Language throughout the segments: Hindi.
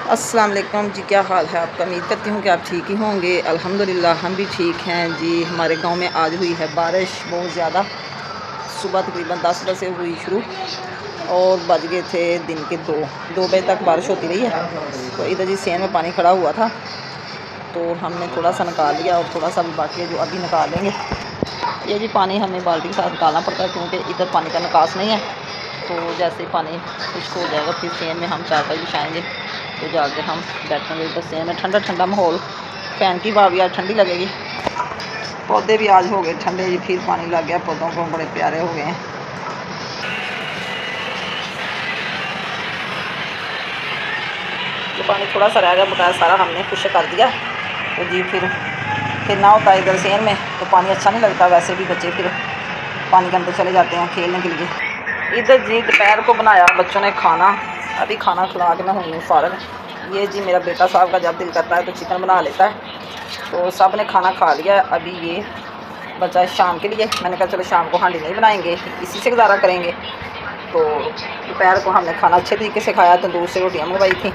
अस्सलाम वालेकुम जी, क्या हाल है आपका। उम्मीद करती हूँ कि आप ठीक ही होंगे। अल्हम्दुलिल्लाह हम भी ठीक हैं जी। हमारे गांव में आज हुई है बारिश बहुत ज़्यादा। सुबह तकरीबन 10 बजे से हुई शुरू और बज गए थे दिन के 2 बजे तक बारिश होती रही है। तो इधर जी सेन में पानी खड़ा हुआ था तो हमने थोड़ा सा निकाल लिया और थोड़ा सा भी बाकी है जो अभी निकालेंगे। ये जी पानी हमें बाल्टी के साथ निकालना पड़ता है क्योंकि इधर पानी का निकास नहीं है। तो जैसे ही पानी खुश्क हो जाएगा फिर सेन में हम चारपाई बिछाएँगे तो जाके हम बैठेंगे। इधर सेन में ठंडा ठंडा माहौल, फ़ैन की हवा भी आज ठंडी लगेगी। पौधे भी आज हो गए ठंडे जी, फिर पानी लग गया पौधों को, बड़े प्यारे हो गए हैं। जो पानी थोड़ा सा रह गया बकाया सारा हमने खुश्क कर दिया। तो जी फिर ना होता है इधर सेन में तो पानी अच्छा नहीं लगता। वैसे भी बच्चे फिर पानी के अंदर चले जाते हैं खेलने के लिए। इधर जी दोपहर को बनाया बच्चों ने खाना, अभी खाना खिला के मैं हुई फ़ारग। ये जी मेरा बेटा साहब का जब दिल करता है तो चिकन बना लेता है। तो सब ने खाना खा लिया। अभी ये बचा है शाम के लिए। मैंने कहा चलो शाम को हांडी नहीं बनाएंगे, इसी से गुजारा करेंगे। तो दोपहर को हमने खाना अच्छे तरीके से खाया, तंदूर से रोटियाँ मंगवाई थी।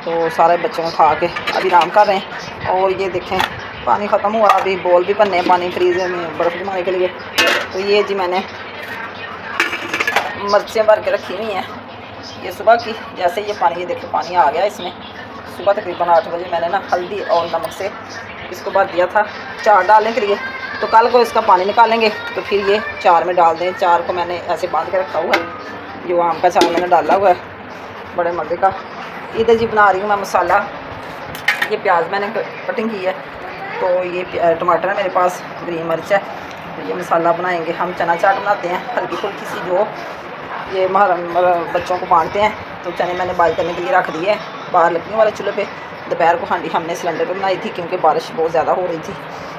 तो सारे बच्चों ने खा के अभी आराम कर रहे हैं। और ये देखें पानी ख़त्म हुआ, अभी बॉल भी भरने पानी फ्रीज़र में बर्फ़ जमाने के लिए। तो ये जी मैंने मिर्चें भर के रखी हुई हैं ये सुबह की। जैसे ये पानी, ये देखिए पानी आ गया इसमें। सुबह तकरीबन 8 बजे मैंने ना हल्दी और नमक से इसको भर दिया था चार डालने के लिए। तो कल को इसका पानी निकालेंगे तो फिर ये चार में डाल दें। चार को मैंने ऐसे बांध के रखा हुआ है, जो आम का चार मैंने डाला हुआ है, बड़े मज़े का। इधर जी बना रही हूँ मैं मसाला। ये प्याज मैंने कटिंग की है, तो ये टमाटर है मेरे पास, ग्रीन मिर्च है। तो ये मसाला बनाएंगे हम। चना चाट बनाते हैं हल्की फुल्की सी, जो ये बच्चों को बांटते हैं। तो चने मैंने बॉयल करने के लिए रख दिए हैं बाहर लकड़ियों वाले चूल्हे पे। दोपहर को हांडी हमने सिलेंडर पे बनाई थी क्योंकि बारिश बहुत ज़्यादा हो रही थी।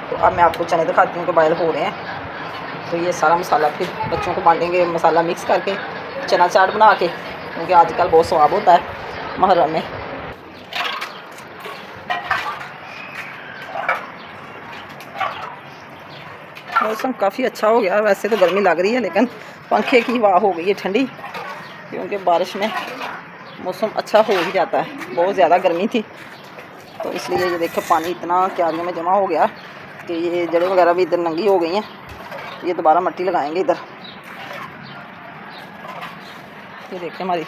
तो अब मैं आपको चने दिखाती हूँ कि बॉयल हो रहे हैं। तो ये सारा मसाला फिर बच्चों को बांटेंगे, मसाला मिक्स करके चना चाट बना के, क्योंकि आजकल बहुत स्वाद होता है मुहर्रम में। मौसम काफ़ी अच्छा हो गया। वैसे तो गर्मी लग रही है लेकिन पंखे की हवा हो गई है ठंडी, क्योंकि बारिश में मौसम अच्छा हो ही जाता है। बहुत ज़्यादा गर्मी थी तो इसलिए ये देखो पानी इतना क्यारियों में जमा हो गया कि ये जड़ें वगैरह भी इधर नंगी हो गई हैं। ये दोबारा मिट्टी लगाएंगे इधर। ये देखिए हमारी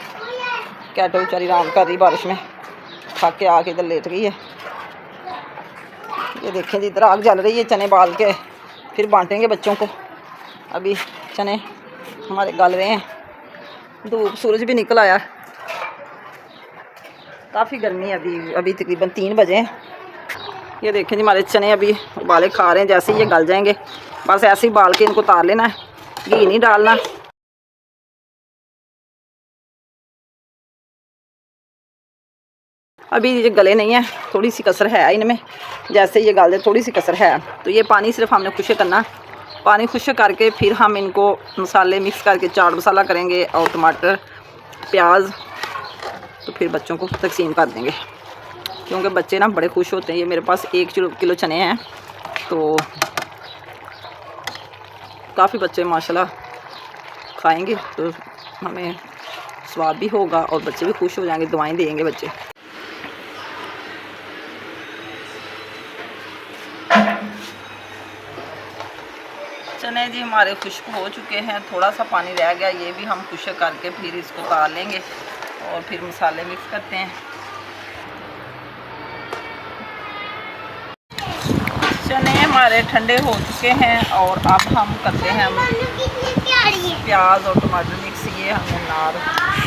कैटो बेचारी आराम कर रही बारिश में, थक के आके इधर लेट गई है। ये देखें जी इधर आग जल रही है। चने बाल के फिर बांटेंगे बच्चों को। अभी चने हमारे गल रहे हैं, धूप सूरज भी निकल आया। काफ़ी गर्मी है अभी तकरीबन 3 बजे हैं। ये देखें जी हमारे चने अभी उबाले खा रहे हैं। जैसे ही ये गल जाएंगे बस ऐसे ही बाल के इनको उतार लेना है, घी नहीं डालना। अभी ये गले नहीं है, थोड़ी सी कसर है इनमें। जैसे ये गल जाए थोड़ी सी कसर है। तो ये पानी सिर्फ हमने खुश्क करना। पानी खुश्क करके फिर हम इनको मसाले मिक्स करके चाट मसाला करेंगे और टमाटर प्याज। तो फिर बच्चों को तकसीम कर देंगे, क्योंकि बच्चे ना बड़े खुश होते हैं। ये मेरे पास 1 किलो चने हैं, तो काफ़ी बच्चे माशाल्लाह खाएंगे तो हमें स्वाद भी होगा और बच्चे भी खुश हो जाएंगे, दुआएं देंगे बच्चे। चने जी हमारे खुश्क हो चुके हैं, थोड़ा सा पानी रह गया, ये भी हम खुश्क करके फिर इसको उतार लेंगे और फिर मसाले मिक्स करते हैं। चने हमारे ठंडे हो चुके हैं और अब हम करते हैं प्याज और टमाटर मिक्स। ये हमने नार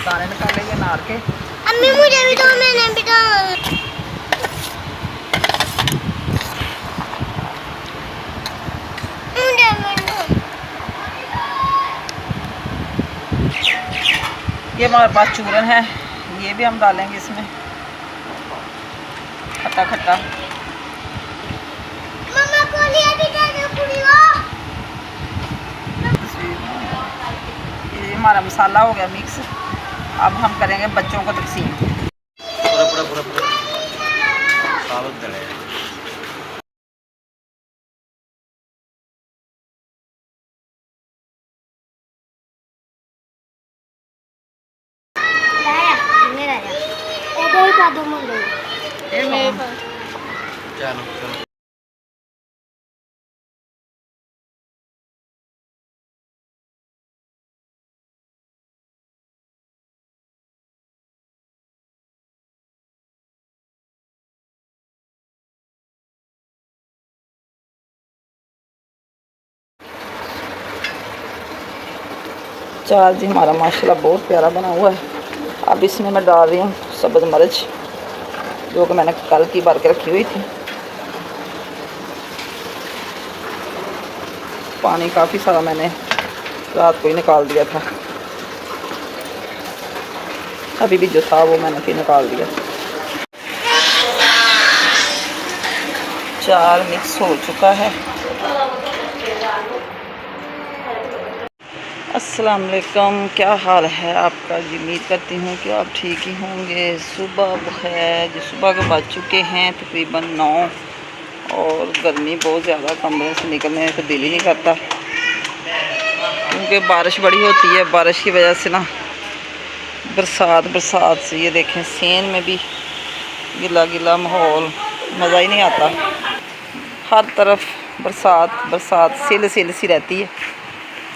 दाने निकालेंगे नार के। अम्मी मुझे भी दो, मैंने भी दो। ये हमारे पास चूरन है, ये भी हम डालेंगे इसमें, खट्टा खट्टा। ये हमारा मसाला हो गया मिक्स। अब हम करेंगे बच्चों को तकसीम। पूरा पूरा पूरा पूरा चार जी हमारा माशाल्लाह बहुत प्यारा बना हुआ है। अब इसमें मैं डाल रही हूँ सब्ज़ मिर्च, जो कि मैंने कल की भर के रखी हुई थी। पानी काफ़ी सारा मैंने रात को ही निकाल दिया था, अभी भी जो था वो मैंने फिर निकाल दिया। चार मिक्स हो चुका है। अस्सलाम वालेकुम, क्या हाल है आपका जी? उम्मीद करती हूँ कि आप ठीक ही होंगे। सुबह है जी, सुबह के बज चुके हैं तकरीबन 9 और गर्मी बहुत ज़्यादा, कमरे से निकलने का दिल ही नहीं करता क्योंकि बारिश बड़ी होती है। बारिश की वजह से ना बरसात से ये देखें सेन में भी गिला गिला माहौल, मज़ा ही नहीं आता। हर तरफ बरसात सिल सी रहती है,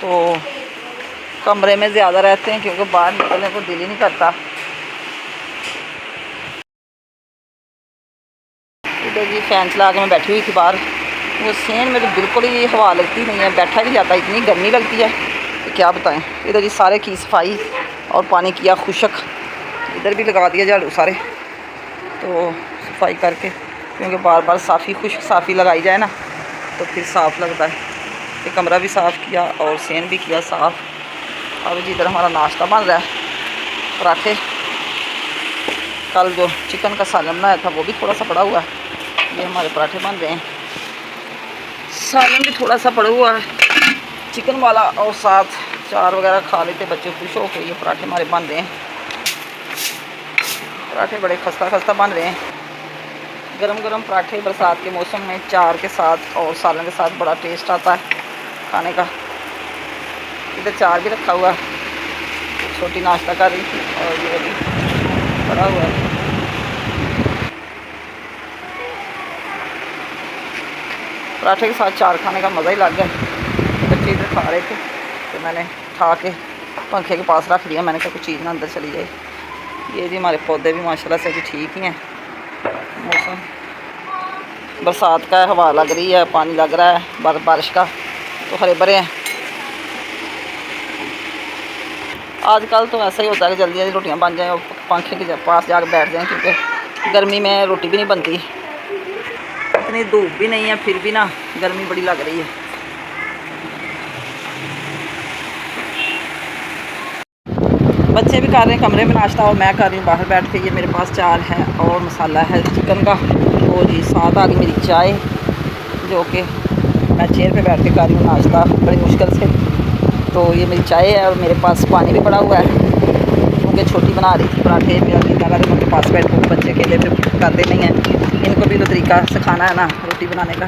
तो कमरे में ज़्यादा रहते हैं क्योंकि बाहर निकलने को दिल ही नहीं करता। इधर जी फ़ैन चला के मैं बैठी हुई थी बाहर, वो सेन में तो बिल्कुल ही हवा लगती नहीं है, बैठा नहीं जाता, इतनी गर्मी लगती है तो क्या बताएं। इधर जी सारे की सफाई और पानी किया खुशक, इधर भी लगा दिया झाड़ू सारे, तो सफाई करके, क्योंकि बार बार खुशक साफ़ी लगाई जाए ना तो फिर साफ़ लगता है। ये कमरा भी साफ़ किया और सेन भी किया साफ़। अब जी इधर हमारा नाश्ता बन रहा है, पराठे। कल जो चिकन का सालन बनाया था वो भी थोड़ा सा पड़ा हुआ है, ये हमारे पराठे बन रहे हैं। सालन भी थोड़ा सा पड़ा हुआ है चिकन वाला, और साथ चार वगैरह खा लेते बच्चे खुश हो के। ये पराठे हमारे बन रहे हैं, पराठे बड़े खस्ता बन रहे हैं। गरम गरम पराठे बरसात के मौसम में चार के साथ और सालन के साथ बड़ा टेस्ट आता है खाने का। इधर चार भी रखा हुआ है, छोटी नाश्ता कर रही थी और ये भी पड़ा हुआ है। पराठे के साथ चार खाने का मज़ा ही लग गया। बच्चे इधर खा रहे थे तो मैंने उठा के पंखे के पास रख दिया, मैंने कहा कुछ चीज़ ना अंदर चली जाए। ये जी हमारे पौधे भी माशाल्लाह से भी ठीक ही हैं। मौसम बरसात का है, हवा लग रही है, पानी लग रहा है बारिश का, तो हरे भरे हैं। आजकल तो ऐसा ही होता है कि जल्दी जल्दी रोटियां बन जाएं और पंखे के पास जाकर बैठ जाएं, क्योंकि गर्मी में रोटी भी नहीं बनती। इतनी धूप भी नहीं है फिर भी ना गर्मी बड़ी लग रही है। बच्चे भी कर रहे हैं कमरे में नाश्ता और मैं कर रही हूँ बाहर बैठ के। ये मेरे पास चार है और मसाला है चिकन का, तो जी साथ आ गई मेरी चाय, जो कि मैं चेयर पे बैठ के कर रही हूँ नाश्ता बड़ी मुश्किल से। तो ये मेरी चाय है और मेरे पास पानी भी पड़ा हुआ है, क्योंकि छोटी बना रही थी पराठे। मेरा दिल लगा तो उनके पास बैठ कर, बच्चे अकेले फिर करते नहीं हैं, इनको भी तो तरीका सिखाना है ना रोटी बनाने का।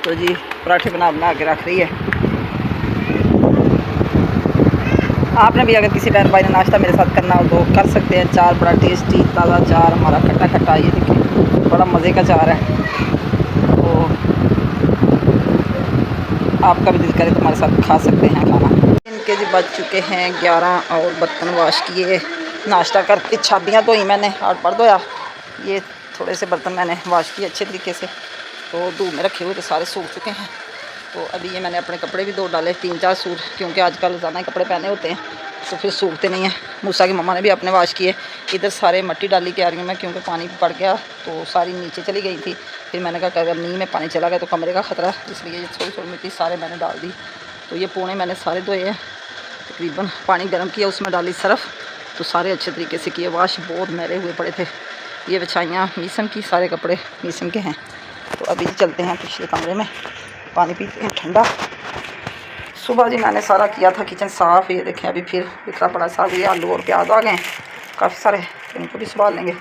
तो जी पराठे बना के रख रही है। आपने भी अगर किसी बहन भाई ने नाश्ता मेरे साथ करना हो तो कर सकते हैं। चार बड़ा टेस्टी ताज़ा चार हमारा खट्टा, ये देखिए बड़ा मज़े का चार है। तो आपका भी दिल करे तो हमारे साथ खा सकते हैं खाना। इनके जी बज चुके हैं 11 और बर्तन वाश किए, नाश्ता करके छाबियाँ धोई मैंने, हाथ पर धोया। ये थोड़े से बर्तन मैंने वाश किए अच्छे तरीके से, तो धूप में रखे हुए तो सारे सूख चुके हैं। तो अभी ये मैंने अपने कपड़े भी धो डाले 3-4 सूट, क्योंकि आजकल रोज़ाना कपड़े पहने होते हैं तो फिर सूखते नहीं हैं। मूसा की मम्मा ने भी अपने वाश किए। इधर सारे मिट्टी डाली के आ रही हूँ मैं, क्योंकि पानी पड़ गया तो सारी नीचे चली गई थी। फिर मैंने कहा अगर नींव में पानी चला गया तो कमरे का ख़तरा, इसलिए ये थोड़ी मिट्टी सारे मैंने डाल दी। तो ये पूने मैंने सारे धोए हैं, तकरीबन पानी गर्म किया, उसमें डाली सरफ़, तो सारे अच्छे तरीके से किए वाश। बहुत मैले हुए पड़े थे। ये बिछाइयाँ मीसम की, सारे कपड़े मीसम के हैं। तो अभी चलते हैं पिछले कमरे में, पानी पीते हैं ठंडा। सुबह जी मैंने सारा किया था किचन साफ़। ये देखें अभी फिर बिखरा पड़ा साग। ये आलू और प्याज आ गए हैं काफ़ी सारे, इनको भी संभाल लेंगे।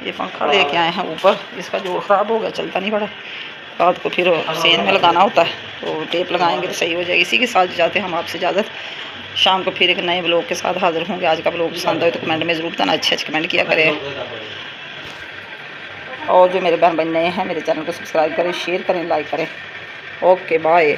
ये पंखा लेके आए हैं ऊपर, इसका जोड़ ख़राब हो गया, चलता नहीं पड़ा। रात को फिर सेन में लगाना होता है, तो टेप लगाएंगे तो सही हो जाएगी। इसी के साथ जाते हैं हम आपसे इजाज़त। शाम को फिर एक नए ब्लॉग के साथ हाजिर होंगे। आज का ब्लॉग पसंद हो तो कमेंट में ज़रूर बताना, अच्छे कमेंट किया करें। और जो मेरे बहन भाई नए हैं मेरे चैनल को सब्सक्राइब करें, शेयर करें, लाइक करें। Okay bye.